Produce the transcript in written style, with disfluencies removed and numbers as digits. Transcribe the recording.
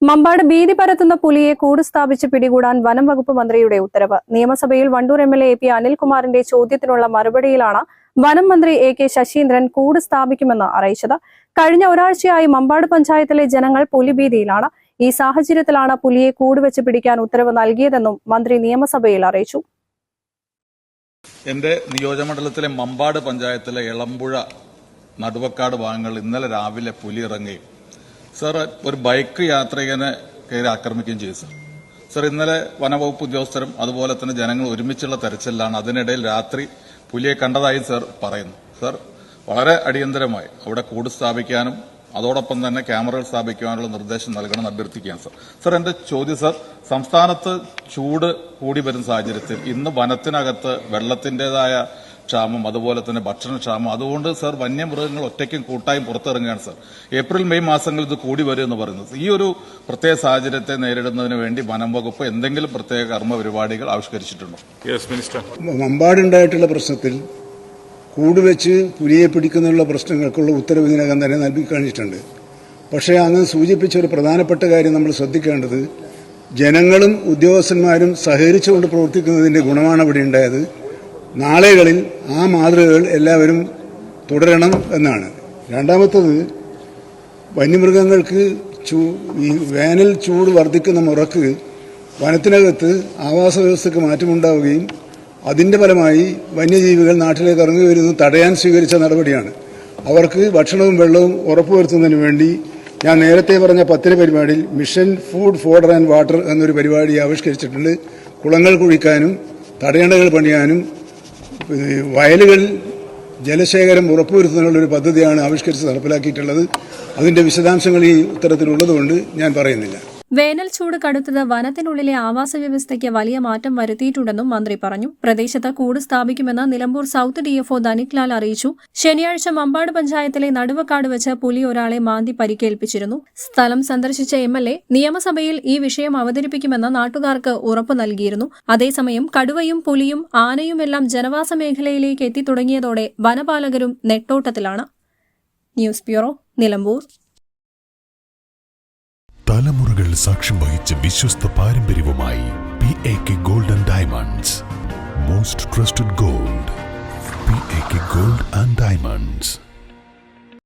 മമ്പാട് ഭീതി പരത്തുന്ന പുലിയെ കൂട് സ്ഥാപിച്ച് പിടികൂടാൻ വനം വകുപ്പ് മന്ത്രിയുടെ ഉത്തരവ്. നിയമസഭയിൽ വണ്ടൂർ എംഎൽഎ എ പി അനിൽകുമാറിന്റെ ചോദ്യത്തിനുള്ള മറുപടിയിലാണ് വനം മന്ത്രി എ കെ ശശീന്ദ്രൻ കൂട് സ്ഥാപിക്കുമെന്ന് അറിയിച്ചത്. കഴിഞ്ഞ ഒരാഴ്ചയായി മമ്പാട് പഞ്ചായത്തിലെ ജനങ്ങൾ പുലിഭീതിയിലാണ്. ഈ സാഹചര്യത്തിലാണ് പുലിയെ കൂട് വെച്ച് പിടിക്കാൻ ഉത്തരവ് നൽകിയതെന്നും മന്ത്രി നിയമസഭയിൽ അറിയിച്ചു. എന്റെ നിയോജകമണ്ഡലത്തിലെ മമ്പാട് പഞ്ചായത്തിലെ എളമ്പുഴ നടുവക്കാട് ഭാഗങ്ങളിൽ ഇന്നലെ രാവിലെ പുലി ഇറങ്ങുകയും സർ ഒരു ബൈക്ക് യാത്രികനെ കയറി ആക്രമിക്കുകയും ചെയ്തു. സർ ഇന്നലെ വനവകുപ്പ് ഉദ്യോഗസ്ഥരും അതുപോലെ തന്നെ ജനങ്ങൾ ഒരുമിച്ചുള്ള തെരച്ചിലാണ്. അതിനിടയിൽ രാത്രി പുലിയെ കണ്ടതായി സർ പറയുന്നു. സർ വളരെ അടിയന്തരമായി അവിടെ കൂട് സ്ഥാപിക്കാനും അതോടൊപ്പം തന്നെ ക്യാമറകൾ സ്ഥാപിക്കുവാനുള്ള നിർദ്ദേശം നൽകണമെന്ന് അഭ്യർത്ഥിക്കുകയാണ് സർ. സർ എന്റെ ചോദ്യം സർ, സംസ്ഥാനത്ത് ചൂട് കൂടി വരുന്ന സാഹചര്യത്തിൽ ഇന്ന് വനത്തിനകത്ത് വെള്ളത്തിന്റേതായ ക്ഷാമം അതുപോലെ തന്നെ ഭക്ഷണക്ഷാമം, അതുകൊണ്ട് സർ വന്യമൃഗങ്ങൾ ഒറ്റയ്ക്കും കൂട്ടായും പുറത്തിറങ്ങുകയാണ് സർ. ഏപ്രിൽ മെയ് മാസങ്ങളിൽ ഇത് കൂടി വരുമെന്ന് പറയുന്നത്. ഈ ഒരു പ്രത്യേക സാഹചര്യത്തെ നേരിടുന്നതിന് വേണ്ടി വനം വകുപ്പ് എന്തെങ്കിലും പ്രത്യേക കർമ്മ പരിപാടികൾ ആവിഷ്കരിച്ചിട്ടുണ്ടോ? Yes minister. മമ്പാടുണ്ടായിട്ടുള്ള പ്രശ്നത്തിൽ കൂടുവെച്ച് പുലിയെ പിടിക്കുന്നുള്ള പ്രശ്നങ്ങൾക്കുള്ള ഉത്തരവ് ഇതിനകം തന്നെ നൽകി കഴിഞ്ഞിട്ടുണ്ട്. പക്ഷേ അങ്ങ് സൂചിപ്പിച്ച ഒരു പ്രധാനപ്പെട്ട കാര്യം നമ്മൾ ശ്രദ്ധിക്കേണ്ടത്, ജനങ്ങളും ഉദ്യോഗസ്ഥന്മാരും സഹകരിച്ചുകൊണ്ട് പ്രവർത്തിക്കുന്നതിന്റെ ഗുണമാണ് അവിടെ ഉണ്ടായത്. നാളുകളിൽ ആ മാതൃകകൾ എല്ലാവരും തുടരണം എന്നാണ്. രണ്ടാമത്തത്, വന്യമൃഗങ്ങൾക്ക് ഈ വേനൽ ചൂട് വർദ്ധിക്കുന്ന മുറക്ക് വനത്തിനകത്ത് ആവാസ വ്യവസ്ഥയ്ക്ക് മാറ്റമുണ്ടാവുകയും അതിന്റെ ഫലമായി വന്യജീവികൾ നാട്ടിലേക്ക് ഇറങ്ങി വരുന്നത് തടയാൻ സ്വീകരിച്ച നടപടിയാണ്. അവർക്ക് ഭക്ഷണവും വെള്ളവും ഉറപ്പുവരുത്തുന്നതിന് വേണ്ടി ഞാൻ നേരത്തെ പറഞ്ഞ 10 പരിപാടിയിൽ mission food fodder and water എന്നൊരു പരിപാടി ആവിഷ്കരിച്ചിട്ടുണ്ട്. കുളങ്ങൾ കുഴിക്കാനും തടയണകൾ പണിയാനും വയലുകളിൽ ജലശേഖരം ഉറപ്പുവരുത്തുന്നതിനുള്ള ഒരു പദ്ധതിയാണ് ആവിഷ്കരിച്ച് നടപ്പിലാക്കിയിട്ടുള്ളത്. അതിന്റെ വിശദാംശങ്ങൾ ഈ ഉത്തരത്തിലുള്ളതുകൊണ്ട് ഞാൻ പറയുന്നില്ല. വേനൽ ചൂട് കടുത്തത് വനത്തിനുള്ളിലെ ആവാസ വ്യവസ്ഥയ്ക്ക് വലിയ മാറ്റം വരുത്തിയിട്ടുണ്ടെന്നും മന്ത്രി പറഞ്ഞു. പ്രദേശത്ത് കൂട് സ്ഥാപിക്കുമെന്ന് നിലമ്പൂർ സൌത്ത് ഡിഎഫ്ഒ ധനിക് ലാൽ അറിയിച്ചു. ശനിയാഴ്ച മമ്പാട് പഞ്ചായത്തിലെ നടുവക്കാട് വെച്ച് പുലി ഒരാളെ മാന്തി പരിക്കേൽപ്പിച്ചിരുന്നു. സ്ഥലം സന്ദർശിച്ച എംഎൽഎ നിയമസഭയിൽ ഈ വിഷയം അവതരിപ്പിക്കുമെന്ന് നാട്ടുകാർക്ക് ഉറപ്പു നൽകിയിരുന്നു. അതേസമയം കടുവയും പുലിയും ആനയുമെല്ലാം ജനവാസ മേഖലയിലേക്ക് എത്തിത്തുടങ്ങിയതോടെ വനപാലകരും നെട്ടോട്ടത്തിലാണ്. News bureau, Nilambur. തലമുറകൾ സാക്ഷ്യം വഹിച്ച വിശ്വസ്ത പാരമ്പര്യവുമായി PAK Gold and Diamonds. Most trusted gold. PAK Gold and Diamonds.